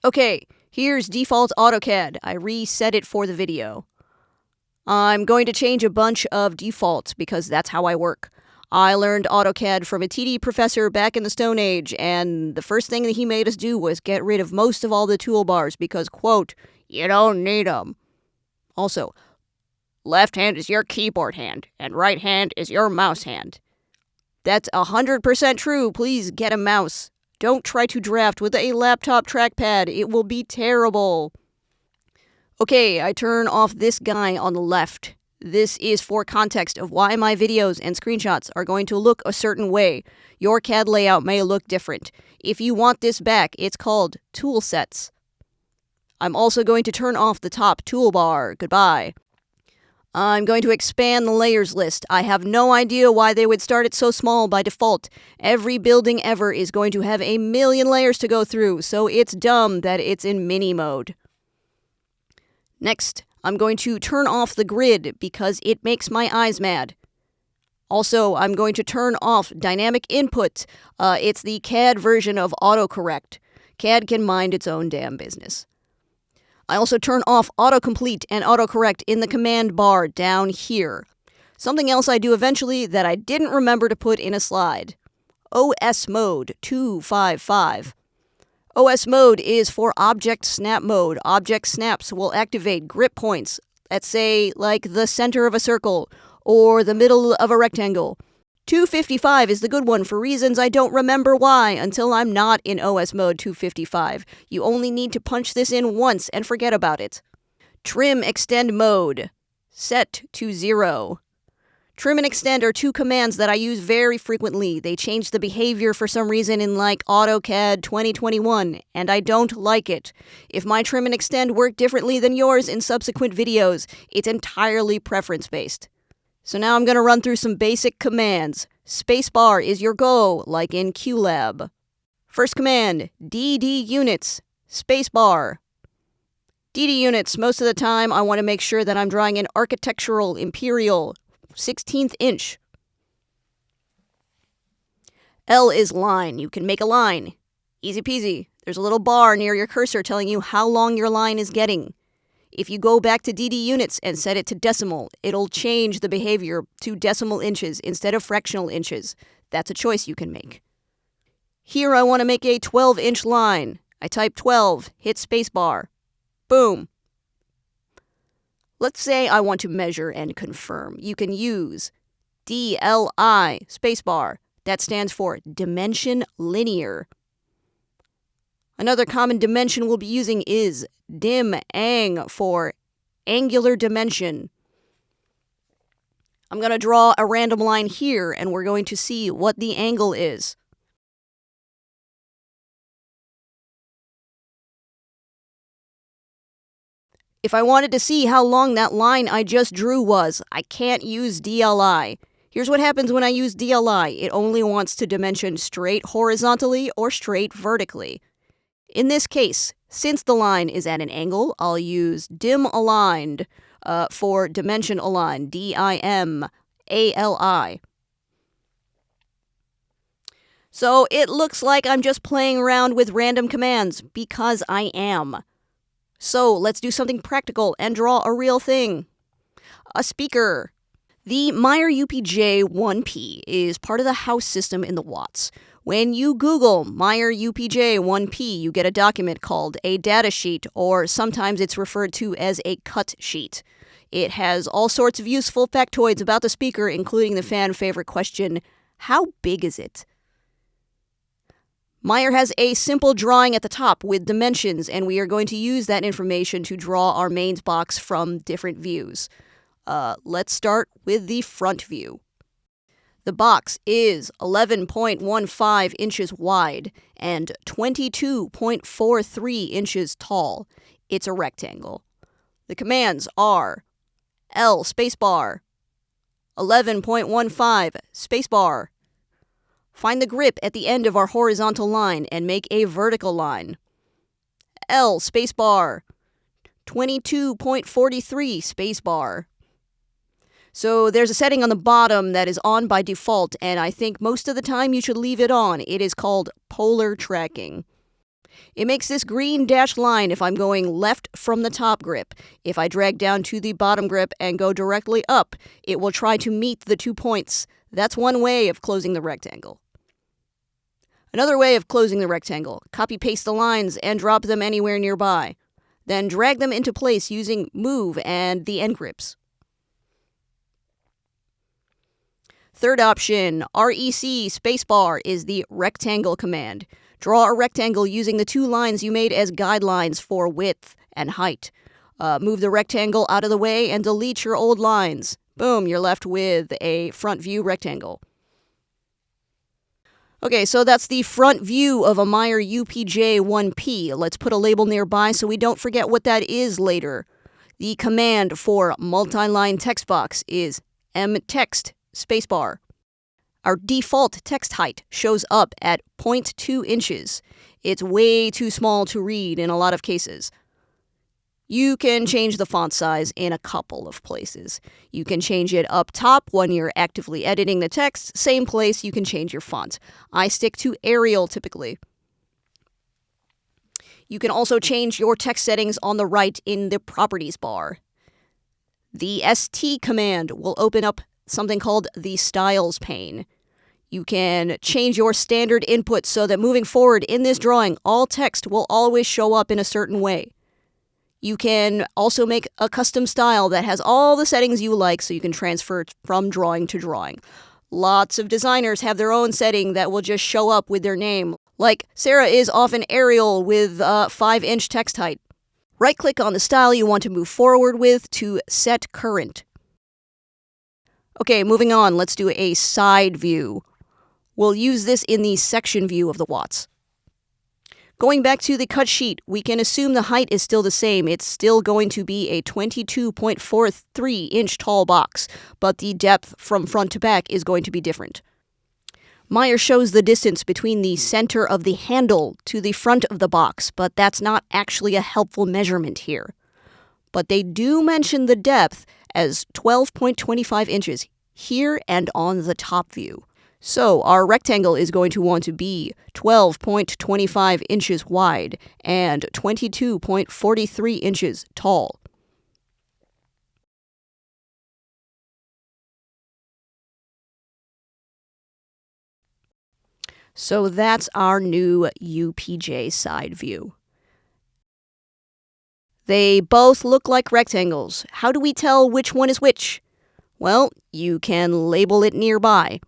Okay, here's default AutoCAD. I reset it for the video. I'm going to change a bunch of defaults because that's how I work. I learned AutoCAD from a TD professor back in the Stone Age, and the first thing that he made us do was get rid of most of all the toolbars because, quote, you don't need them. Also, left hand is your keyboard hand, and right hand is your mouse hand. That's 100% true. Please get a mouse. Don't try to draft with a laptop trackpad. It will be terrible. Okay, I turn off this guy on the left. This is for context of why my videos and screenshots are going to look a certain way. Your CAD layout may look different. If you want this back, it's called Tool Sets. I'm also going to turn off the top toolbar. Goodbye. I'm going to expand the layers list. I have no idea why they would start it so small by default. Every building ever is going to have a million layers to go through, so it's dumb that it's in mini mode. Next, I'm going to turn off the grid because it makes my eyes mad. Also, I'm going to turn off dynamic input. It's the CAD version of autocorrect. CAD can mind its own damn business. I also turn off autocomplete and autocorrect in the command bar down here. Something else I do eventually that I didn't remember to put in a slide. OS mode 255. OS mode is for object snap mode. Object snaps will activate grip points at, say, like the center of a circle or the middle of a rectangle. 255 is the good one for reasons I don't remember why until I'm not in OS mode 255. You only need to punch this in once and forget about it. Trim extend mode. Set to 0. Trim and extend are two commands that I use very frequently. They change the behavior for some reason in like AutoCAD 2021, and I don't like it. If my trim and extend work differently than yours in subsequent videos, it's entirely preference-based. So now I'm going to run through some basic commands. Spacebar is your go, like in QLab. First command, DD units, spacebar. DD units, most of the time I want to make sure that I'm drawing an architectural, imperial, 16th inch. L is line. You can make a line. Easy peasy. There's a little bar near your cursor telling you how long your line is getting. If you go back to DD units and set it to decimal, it'll change the behavior to decimal inches instead of fractional inches. That's a choice you can make. Here I want to make a 12-inch line. I type 12, hit spacebar. Boom. Let's say I want to measure and confirm. You can use DLI, spacebar. That stands for dimension linear. Another common dimension we'll be using is dim-ang for angular dimension. I'm going to draw a random line here, and we're going to see what the angle is. If I wanted to see how long that line I just drew was, I can't use DLI. Here's what happens when I use DLI. It only wants to dimension straight horizontally or straight vertically. In this case, since the line is at an angle, I'll use dim aligned for dimension aligned, DIMALI. So it looks like I'm just playing around with random commands, because I am. So let's do something practical and draw a real thing. A speaker. The Meyer UPJ-1P is part of the house system in the Watts. When you Google Meyer UPJ-1P, you get a document called a data sheet, or sometimes it's referred to as a cut sheet. It has all sorts of useful factoids about the speaker, including the fan favorite question, how big is it? Meyer has a simple drawing at the top with dimensions, and we are going to use that information to draw our mains box from different views. Let's start with the front view. The box is 11.15 inches wide and 22.43 inches tall. It's a rectangle. The commands are L spacebar, 11.15 spacebar. Find the grip at the end of our horizontal line and make a vertical line. L spacebar, 22.43 spacebar. So there's a setting on the bottom that is on by default, and I think most of the time you should leave it on. It is called polar tracking. It makes this green dashed line if I'm going left from the top grip. If I drag down to the bottom grip and go directly up, it will try to meet the 2 points. That's one way of closing the rectangle. Another way of closing the rectangle, copy-paste the lines and drop them anywhere nearby. Then drag them into place using Move and the end grips. Third option, REC spacebar, is the rectangle command. Draw a rectangle using the 2 lines you made as guidelines for width and height. Move the rectangle out of the way and delete your old lines. Boom, you're left with a front view rectangle. Okay, so that's the front view of a Meyer UPJ-1P. Let's put a label nearby so we don't forget what that is later. The command for multi-line text box is mtext spacebar. Our default text height shows up at 0.2 inches. It's way too small to read in a lot of cases. You can change the font size in a couple of places. You can change it up top when you're actively editing the text. Same place you can change your font. I stick to Arial typically. You can also change your text settings on the right in the properties bar. The ST command will open up something called the styles pane. You can change your standard input so that moving forward in this drawing, all text will always show up in a certain way. You can also make a custom style that has all the settings you like so you can transfer it from drawing to drawing. Lots of designers have their own setting that will just show up with their name. Like Sarah is often Arial with 5-inch text height. Right-click on the style you want to move forward with to set current. Okay, moving on, let's do a side view. We'll use this in the section view of the Watts. Going back to the cut sheet, we can assume the height is still the same. It's still going to be a 22.43-inch tall box, but the depth from front to back is going to be different. Meyer shows the distance between the center of the handle to the front of the box, but that's not actually a helpful measurement here. But they do mention the depth as 12.25 inches here and on the top view. So our rectangle is going to want to be 12.25 inches wide and 22.43 inches tall. So that's our new UPJ side view. They both look like rectangles. How do we tell which one is which? Well, you can label it nearby.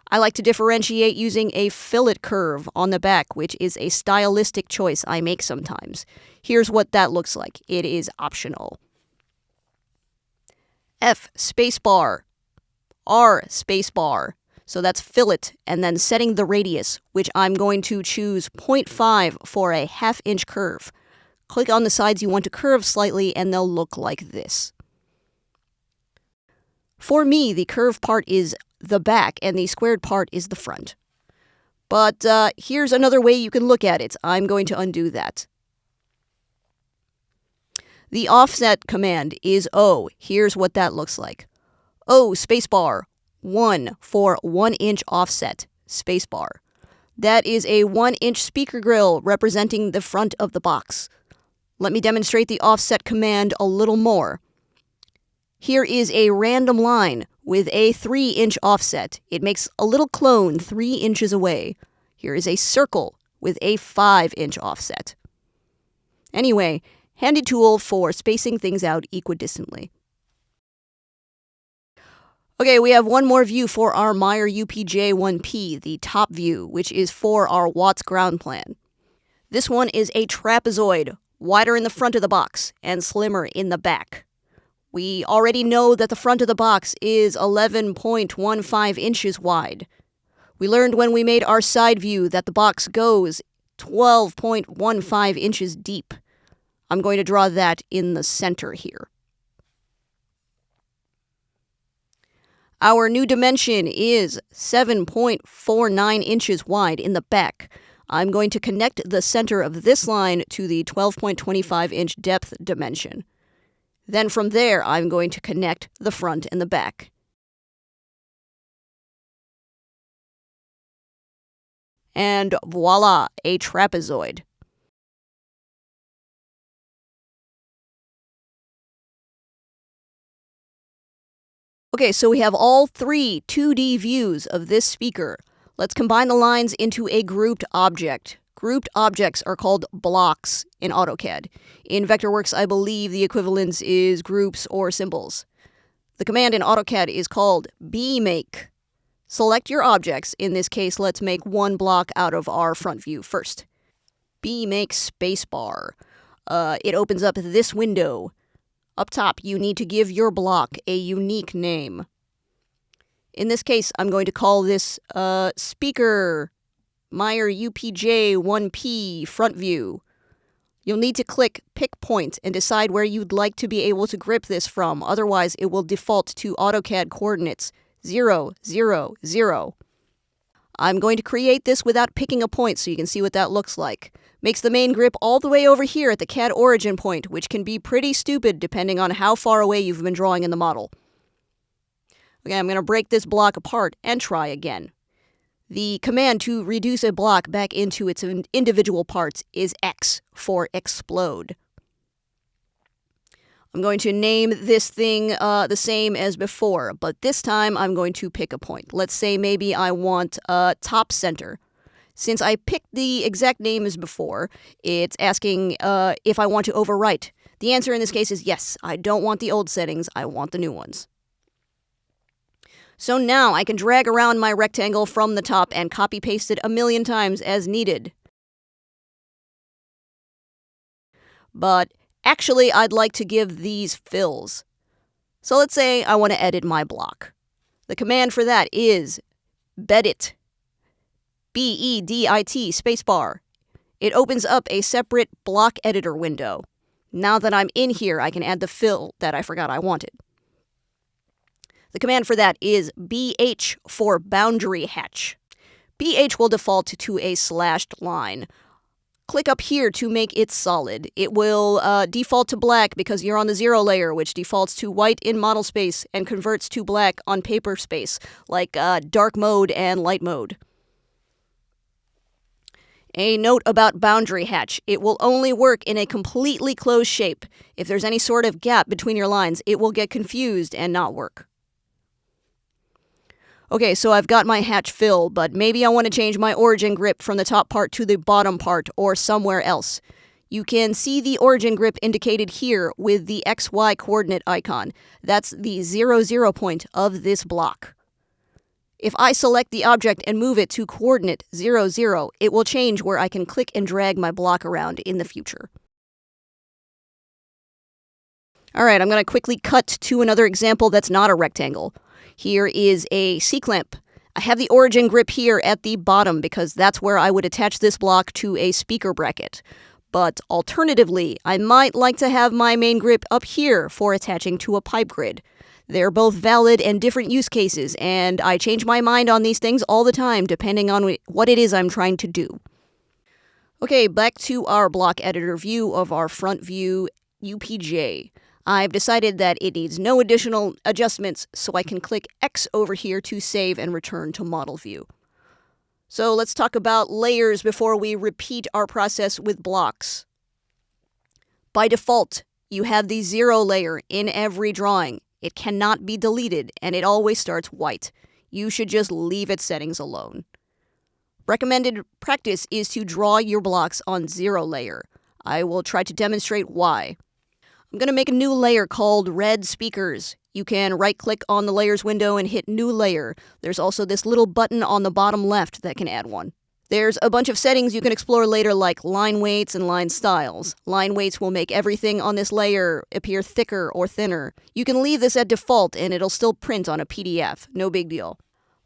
I like to differentiate using a fillet curve on the back, which is a stylistic choice I make sometimes. Here's what that looks like. It is optional. F spacebar, R spacebar. So that's fillet, and then setting the radius, which I'm going to choose 0.5 for a half-inch curve. Click on the sides you want to curve slightly, and they'll look like this. For me, the curved part is the back, and the squared part is the front. But here's another way you can look at it. I'm going to undo that. The offset command is O. Here's what that looks like. O spacebar, 1 for 1-inch offset, spacebar. That is a 1-inch speaker grill representing the front of the box. Let me demonstrate the offset command a little more. Here is a random line with a 3-inch offset. It makes a little clone 3 inches away. Here is a circle with a 5-inch offset. Anyway, handy tool for spacing things out equidistantly. Okay, we have one more view for our Meyer UPJ-1P, the top view, which is for our Watts ground plan. This one is a trapezoid, wider in the front of the box and slimmer in the back. We already know that the front of the box is 11.15 inches wide. We learned when we made our side view that the box goes 12.15 inches deep. I'm going to draw that in the center here. Our new dimension is 7.49 inches wide in the back. I'm going to connect the center of this line to the 12.25 inch depth dimension. Then from there, I'm going to connect the front and the back. And voila, a trapezoid. Okay, so we have all three 2D views of this speaker. Let's combine the lines into a grouped object. Grouped objects are called blocks in AutoCAD. In Vectorworks, I believe the equivalence is groups or symbols. The command in AutoCAD is called bmake. Select your objects. In this case, let's make one block out of our front view first. Bmake spacebar. It opens up this window. Up top, you need to give your block a unique name. In this case, I'm going to call this speaker Meyer UPJ 1P front view. You'll need to click Pick Point and decide where you'd like to be able to grip this from. Otherwise, it will default to AutoCAD coordinates 0, 0, 0. I'm going to create this without picking a point so you can see what that looks like. Makes the main grip all the way over here at the CAD origin point, which can be pretty stupid depending on how far away you've been drawing in the model. Okay, I'm going to break this block apart and try again. The command to reduce a block back into its individual parts is X for explode. I'm going to name this thing the same as before, but this time I'm going to pick a point. Let's say maybe I want top center. Since I picked the exact name as before, it's asking if I want to overwrite. The answer in this case is yes. I don't want the old settings. I want the new ones. So now I can drag around my rectangle from the top and copy-paste it a million times as needed. But actually, I'd like to give these fills. So let's say I want to edit my block. The command for that is bedit. B-E-D-I-T spacebar. It opens up a separate block editor window. Now that I'm in here, I can add the fill that I forgot I wanted. The command for that is BH for boundary hatch. BH will default to a slashed line. Click up here to make it solid. It will default to black because you're on the 0 layer, which defaults to white in model space and converts to black on paper space, like dark mode and light mode. A note about boundary hatch. It will only work in a completely closed shape. If there's any sort of gap between your lines, it will get confused and not work. Okay, so I've got my hatch fill, but maybe I want to change my origin grip from the top part to the bottom part or somewhere else. You can see the origin grip indicated here with the XY coordinate icon. That's the 0, 0 point of this block. If I select the object and move it to coordinate 0, 0, it will change where I can click and drag my block around in the future. Alright, I'm going to quickly cut to another example that's not a rectangle. Here is a C-clamp. I have the origin grip here at the bottom because that's where I would attach this block to a speaker bracket. But alternatively, I might like to have my main grip up here for attaching to a pipe grid. They're both valid and different use cases, and I change my mind on these things all the time depending on what it is I'm trying to do. Okay, back to our block editor view of our front view UPJ. I've decided that it needs no additional adjustments, so I can click X over here to save and return to model view. So let's talk about layers before we repeat our process with blocks. By default, you have the 0 layer in every drawing. It cannot be deleted, and it always starts white. You should just leave its settings alone. Recommended practice is to draw your blocks on 0 layer. I will try to demonstrate why. I'm going to make a new layer called Red Speakers. You can right-click on the Layers window and hit New Layer. There's also this little button on the bottom left that can add one. There's a bunch of settings you can explore later like line weights and line styles. Line weights will make everything on this layer appear thicker or thinner. You can leave this at default and it'll still print on a PDF. No big deal.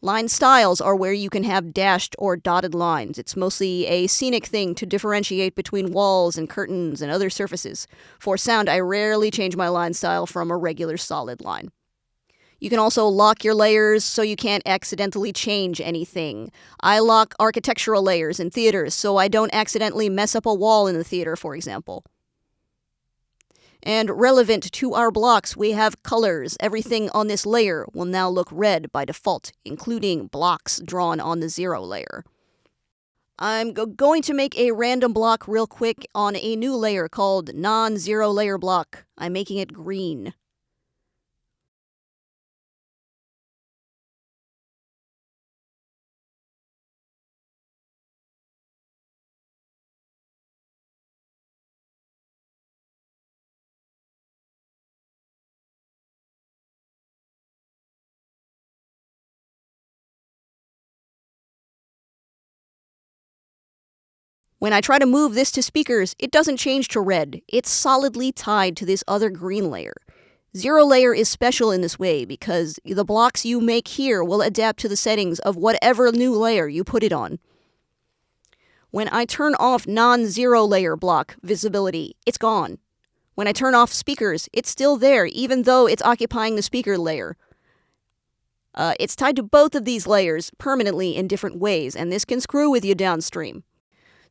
Line styles are where you can have dashed or dotted lines. It's mostly a scenic thing to differentiate between walls and curtains and other surfaces. For sound, I rarely change my line style from a regular solid line. You can also lock your layers so you can't accidentally change anything. I lock architectural layers in theaters so I don't accidentally mess up a wall in the theater, for example. And relevant to our blocks, we have colors. Everything on this layer will now look red by default, including blocks drawn on the 0 layer. I'm going to make a random block real quick on a new layer called non-zero layer block. I'm making it green. When I try to move this to speakers, it doesn't change to red. It's solidly tied to this other green layer. 0 layer is special in this way because the blocks you make here will adapt to the settings of whatever new layer you put it on. When I turn off non-zero layer block visibility, it's gone. When I turn off speakers, it's still there even though it's occupying the speaker layer. It's tied to both of these layers permanently in different ways, and this can screw with you downstream.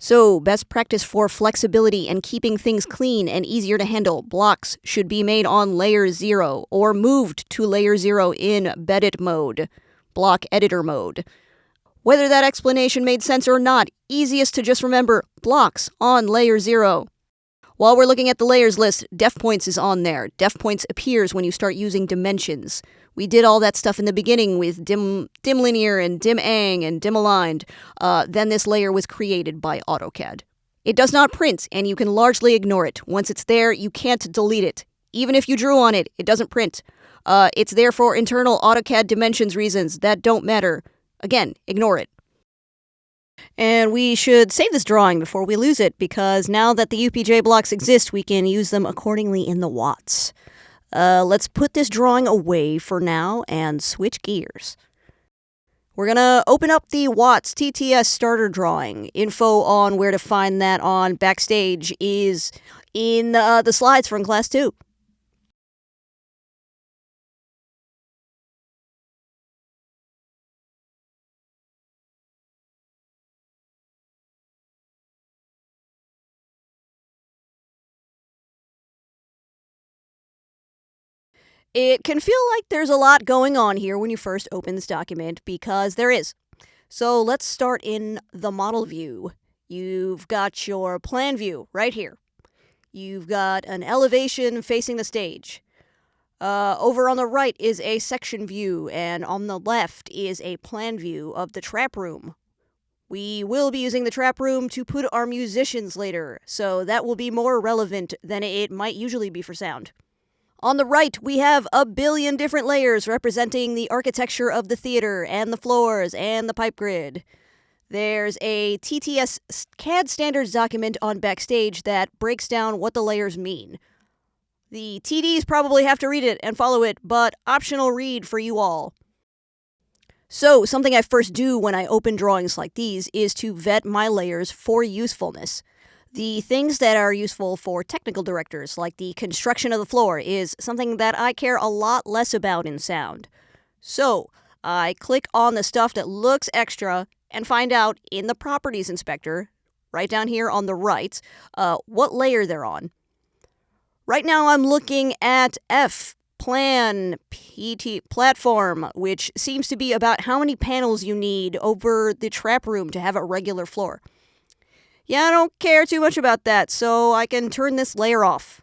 So, best practice for flexibility and keeping things clean and easier to handle, blocks should be made on layer 0 or moved to layer 0 in Bedit mode, block editor mode. Whether that explanation made sense or not, easiest to just remember, blocks on layer 0. While we're looking at the layers list, def points is on there. Def points appears when you start using dimensions. We did all that stuff in the beginning with dim linear and dim ang and dim aligned. Then this layer was created by AutoCAD. It does not print, and you can largely ignore it. Once it's there, you can't delete it. Even if you drew on it, it doesn't print. It's there for internal AutoCAD dimensions reasons that don't matter. Again, ignore it. And we should save this drawing before we lose it, because now that the UPJ blocks exist, we can use them accordingly in the watts. Let's put this drawing away for now and switch gears. We're going to open up the Watts TTS starter drawing. Info on where to find that on Backstage is in the slides from Class 2. It can feel like there's a lot going on here when you first open this document, because there is. So let's start in the model view. You've got your plan view right here. You've got an elevation facing the stage. Over on the right is a section view, and on the left is a plan view of the trap room. We will be using the trap room to put our musicians later, so that will be more relevant than it might usually be for sound. On the right, we have a billion different layers representing the architecture of the theater and the floors and the pipe grid. There's a TTS CAD standards document on Backstage that breaks down what the layers mean. The TDs probably have to read it and follow it, but optional read for you all. So, something I first do when I open drawings like these is to vet my layers for usefulness. The things that are useful for technical directors, like the construction of the floor, is something that I care a lot less about in sound. So, I click on the stuff that looks extra and find out in the Properties Inspector, right down here on the right, what layer they're on. Right now I'm looking at F, Plan, PT, Platform, which seems to be about how many panels you need over the trap room to have a regular floor. Yeah, I don't care too much about that, so I can turn this layer off.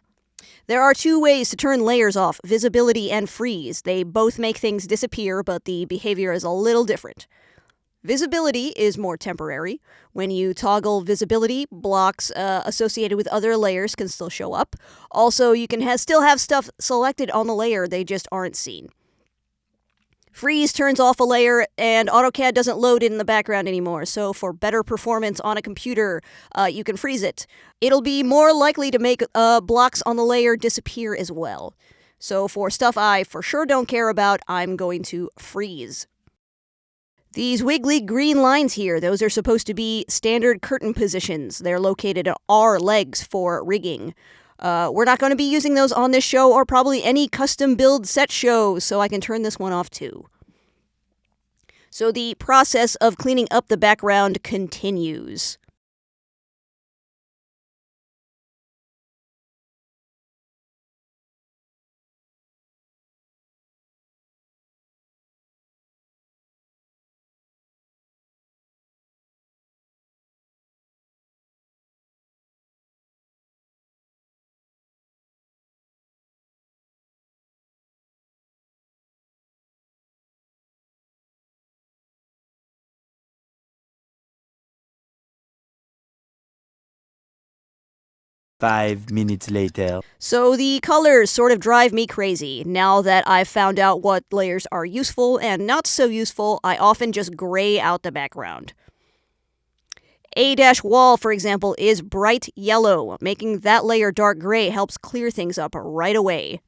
There are two ways to turn layers off, visibility and freeze. They both make things disappear, but the behavior is a little different. Visibility is more temporary. When you toggle visibility, blocks associated with other layers can still show up. Also, you can still have stuff selected on the layer, they just aren't seen. Freeze turns off a layer, and AutoCAD doesn't load it in the background anymore, so for better performance on a computer, you can freeze it. It'll be more likely to make blocks on the layer disappear as well. So for stuff I for sure don't care about, I'm going to freeze. These wiggly green lines here, those are supposed to be standard curtain positions. They're located at R legs for rigging. We're not going to be using those on this show or probably any custom build set show, so I can turn this one off too. So the process of cleaning up the background continues. Five minutes later. So the colors sort of drive me crazy. Now that I've found out what layers are useful and not so useful, I often just gray out the background. A-wall, for example, is bright yellow. Making that layer dark gray helps clear things up right away.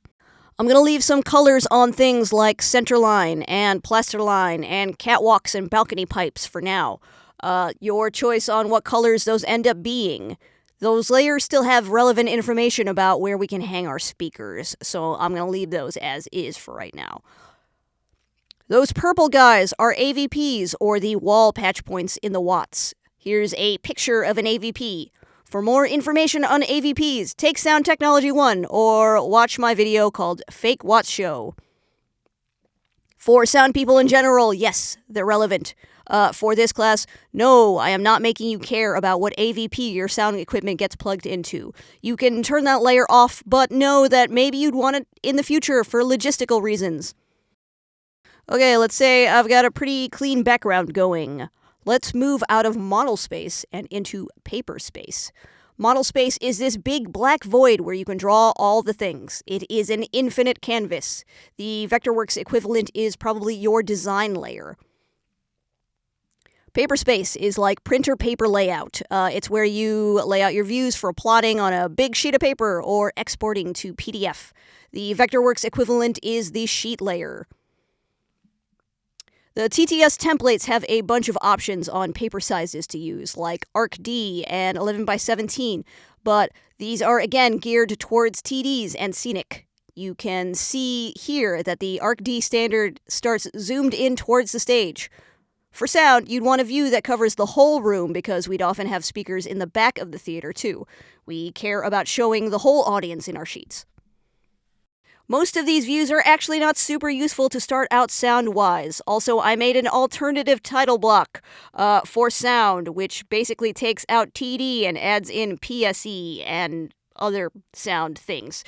I'm going to leave some colors on things like centerline and plasterline and catwalks and balcony pipes for now. Your choice on what colors those end up being. Those layers still have relevant information about where we can hang our speakers, so I'm going to leave those as is for right now. Those purple guys are AVPs, or the wall patch points in the watts. Here's a picture of an AVP. For more information on AVPs, take Sound Technology 1 or watch my video called Fake Watts Show. For sound people in general, yes, they're relevant. For this class, no, I am not making you care about what AVP your sound equipment gets plugged into. You can turn that layer off, but know that maybe you'd want it in the future for logistical reasons. Okay, let's say I've got a pretty clean background going. Let's move out of model space and into paper space. Model space is this big black void where you can draw all the things. It is an infinite canvas. The Vectorworks equivalent is probably your design layer. Paper space is like printer paper layout. It's where you lay out your views for plotting on a big sheet of paper or exporting to PDF. The Vectorworks equivalent is the sheet layer. The TTS templates have a bunch of options on paper sizes to use, like ArcD and 11x17, but these are again geared towards TDs and scenic. You can see here that the ArcD standard starts zoomed in towards the stage. For sound, you'd want a view that covers the whole room because we'd often have speakers in the back of the theater too. We care about showing the whole audience in our sheets. Most of these views are actually not super useful to start out sound-wise. Also, I made an alternative title block for sound, which basically takes out TD and adds in PSE and other sound things.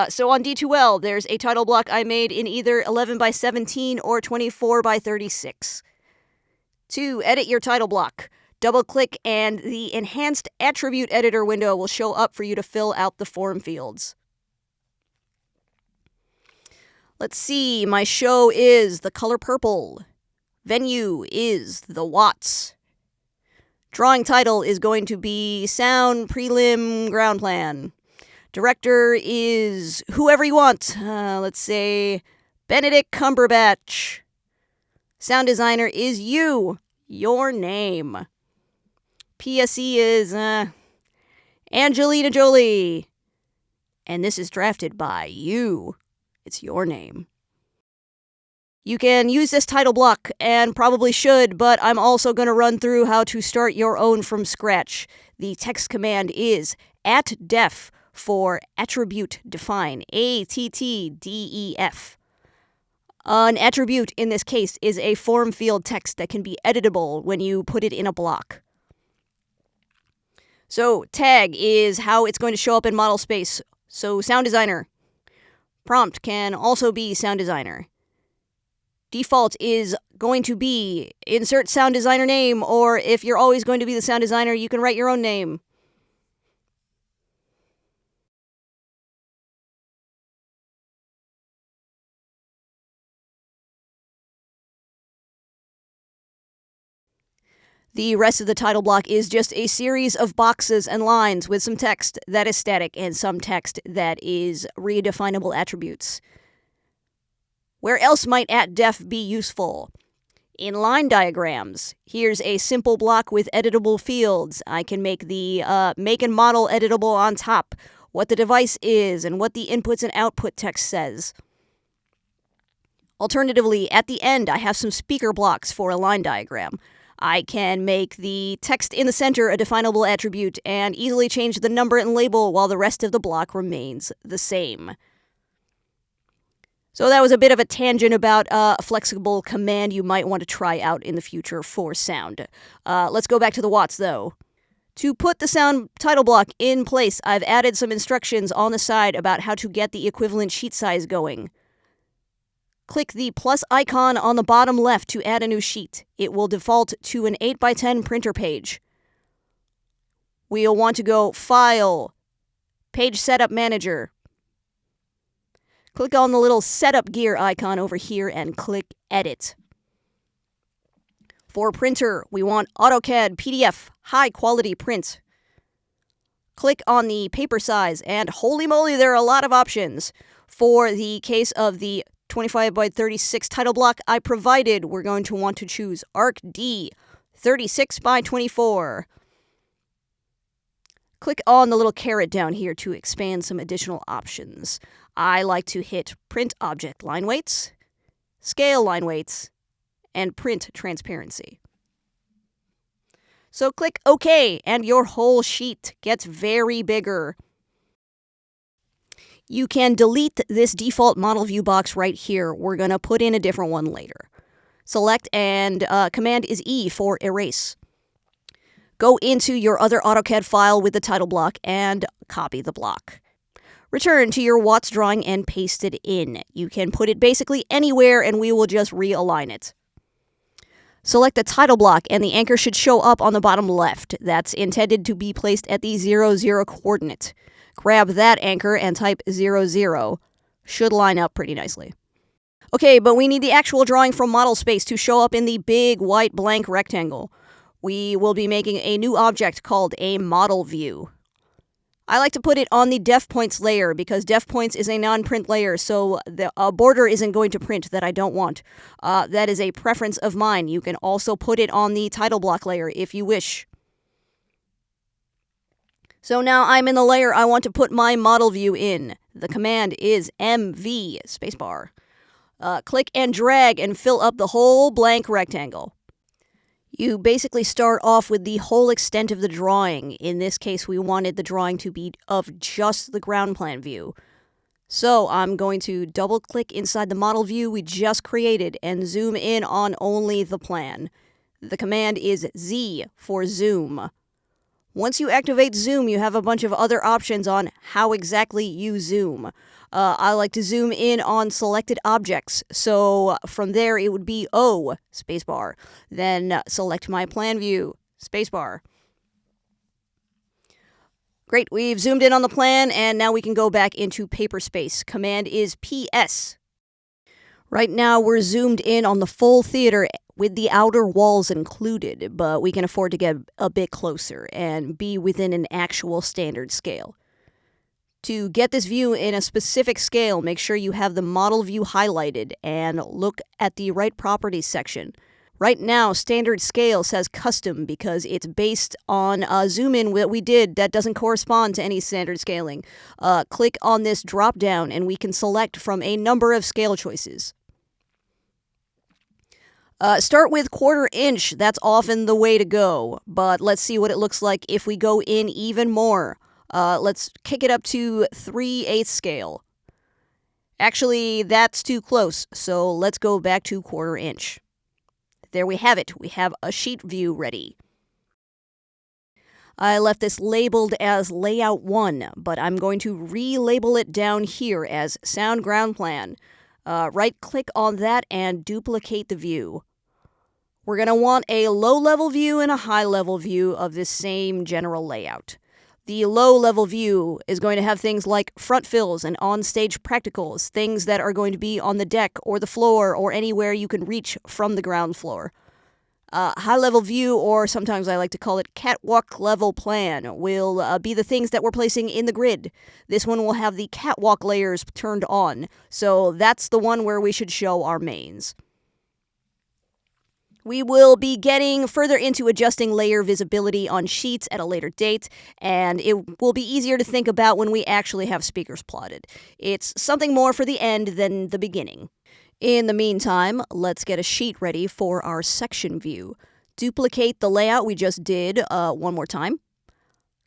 So on D2L, there's a title block I made in either 11x17 or 24x36. To edit your title block, double-click and the Enhanced Attribute Editor window will show up for you to fill out the form fields. Let's see, my show is the color purple. Venue is the watts. Drawing title is going to be Sound Prelim Ground Plan. Director is whoever you want. Let's say Benedict Cumberbatch. Sound designer is you, your name. PSE is Angelina Jolie. And this is drafted by you. It's your name. You can use this title block, and probably should, but I'm also going to run through how to start your own from scratch. The text command is @def for attribute define, ATTDEF. An attribute in this case is a form field text that can be editable when you put it in a block. So tag is how it's going to show up in model space. So sound designer. Prompt can also be sound designer. Default is going to be insert sound designer name, or if you're always going to be the sound designer, you can write your own name. The rest of the title block is just a series of boxes and lines with some text that is static and some text that is redefinable attributes. Where else might @def be useful? In line diagrams. Here's a simple block with editable fields. I can make the make and model editable on top, what the device is, and what the inputs and output text says. Alternatively, at the end, I have some speaker blocks for a line diagram. I can make the text in the center a definable attribute and easily change the number and label while the rest of the block remains the same. So that was a bit of a tangent about a flexible command you might want to try out in the future for sound. Let's go back to the watts, though. To put the sound title block in place, I've added some instructions on the side about how to get the equivalent sheet size going. Click the plus icon on the bottom left to add a new sheet. It will default to an 8x10 printer page. We'll want to go File, Page Setup Manager. Click on the little setup gear icon over here and click Edit. For printer, we want AutoCAD PDF High Quality Print. Click on the paper size, and holy moly, there are a lot of options. For the case of the 25 by 36 title block I provided, we're going to want to choose Arc D 36 by 24. Click on the little caret down here to expand some additional options. I like to hit Print Object Line Weights, Scale Line Weights, and Print Transparency. So click OK, and your whole sheet gets very bigger. You can delete this default model view box right here. We're going to put in a different one later. Select and Command is E for erase. Go into your other AutoCAD file with the title block and copy the block. Return to your Watts drawing and paste it in. You can put it basically anywhere and we will just realign it. Select the title block and the anchor should show up on the bottom left. That's intended to be placed at the 0, 0 coordinate. Grab that anchor and type 0, 0. Should line up pretty nicely. Okay, but we need the actual drawing from model space to show up in the big white blank rectangle. We will be making a new object called a model view. I like to put it on the def points layer because def points is a non-print layer, so the border isn't going to print that I don't want. That is a preference of mine. You can also put it on the title block layer if you wish. So now I'm in the layer I want to put my model view in. The command is MV spacebar. Click and drag and fill up the whole blank rectangle. You basically start off with the whole extent of the drawing. In this case, we wanted the drawing to be of just the ground plan view. So I'm going to double click inside the model view we just created and zoom in on only the plan. The command is Z for zoom. Once you activate zoom, you have a bunch of other options on how exactly you zoom. I like to zoom in on selected objects, so from there it would be O, spacebar. Then select my plan view, spacebar. Great, we've zoomed in on the plan, and now we can go back into paper space. Command is PS. Right now we're zoomed in on the full theater with the outer walls included, but we can afford to get a bit closer and be within an actual standard scale. To get this view in a specific scale, make sure you have the model view highlighted and look at the right properties section. Right now, standard scale says custom because it's based on a zoom in that we did that doesn't correspond to any standard scaling. Click on this drop down and we can select from a number of scale choices. Start with 1/4 inch. That's often the way to go, but let's see what it looks like if we go in even more. Let's kick it up to 3/8 scale. Actually, that's too close, so let's go back to 1/4 inch. There we have it. We have a sheet view ready. I left this labeled as Layout 1, but I'm going to relabel it down here as Sound Ground Plan. Right-click on that and duplicate the view. We're going to want a low-level view and a high-level view of this same general layout. The low-level view is going to have things like front fills and on-stage practicals, things that are going to be on the deck or the floor or anywhere you can reach from the ground floor. High-level view, or sometimes I like to call it catwalk level plan, will be the things that we're placing in the grid. This one will have the catwalk layers turned on, so that's the one where we should show our mains. We will be getting further into adjusting layer visibility on sheets at a later date, and it will be easier to think about when we actually have speakers plotted. It's something more for the end than the beginning. In the meantime, let's get a sheet ready for our section view. Duplicate the layout we just did one more time.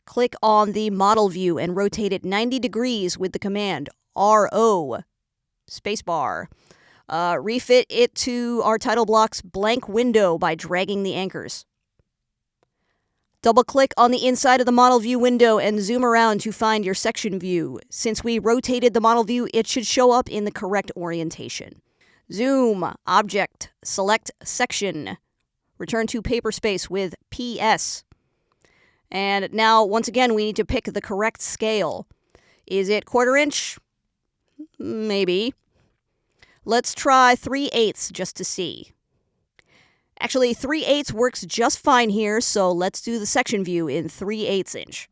Click on the model view and rotate it 90 degrees with the command RO, spacebar. Refit it to our title block's blank window by dragging the anchors. Double-click on the inside of the model view window and zoom around to find your section view. Since we rotated the model view, it should show up in the correct orientation. Zoom, Object, select Section. Return to paper space with PS. And now, once again, we need to pick the correct scale. Is it 1/4 inch? Maybe. Let's try 3/8 just to see. Actually, 3/8 works just fine here, so let's do the section view in 3/8 inch.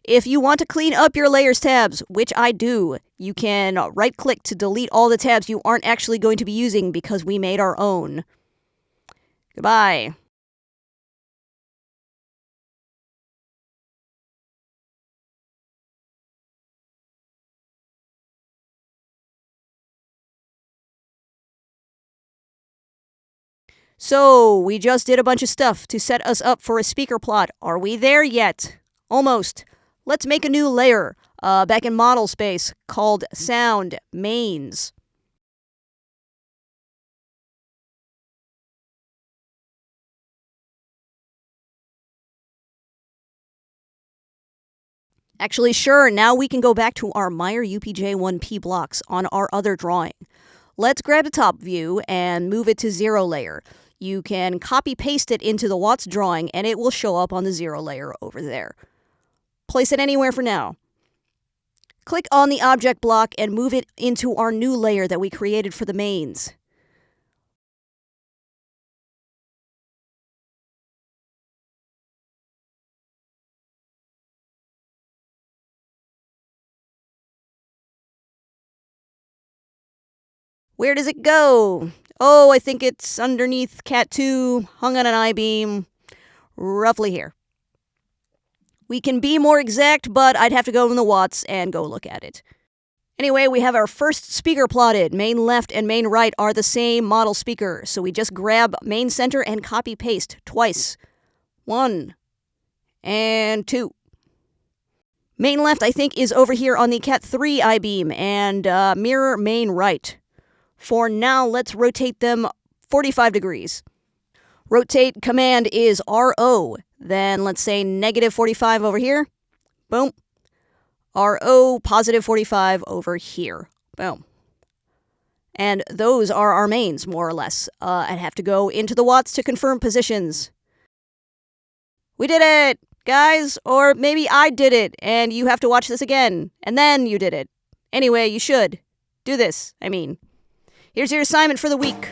If you want to clean up your layers tabs, which I do, you can right-click to delete all the tabs you aren't actually going to be using because we made our own. Goodbye. So, we just did a bunch of stuff to set us up for a speaker plot. Are we there yet? Almost. Let's make a new layer back in model space called Sound Mains. Actually, sure, now we can go back to our Meyer UPJ1P blocks on our other drawing. Let's grab the top view and move it to 0 layer. You can copy-paste it into the Watts drawing and it will show up on the 0 layer over there. Place it anywhere for now. Click on the object block and move it into our new layer that we created for the mains. Where does it go? Oh, I think it's underneath Cat 2, hung on an I-beam, roughly here. We can be more exact, but I'd have to go in the Watts and go look at it. Anyway, we have our first speaker plotted. Main left and main right are the same model speaker, so we just grab main center and copy-paste twice. 1 and 2. Main left, I think, is over here on the Cat 3 I-beam, and mirror main right. For now, let's rotate them 45 degrees. Rotate command is RO. Then let's say -45 over here. Boom. RO +45 over here. Boom. And those are our mains, more or less. I'd have to go into the Watts to confirm positions. We did it, guys. Or maybe I did it, and you have to watch this again. And then you did it. Anyway, you should. Do this, I mean. Here's your assignment for the week.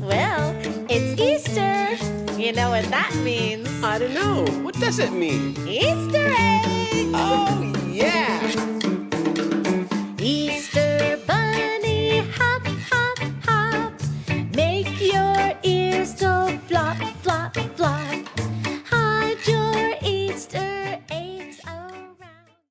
Well, it's Easter. You know what that means? I don't know. What does it mean? Easter eggs! Oh, yeah!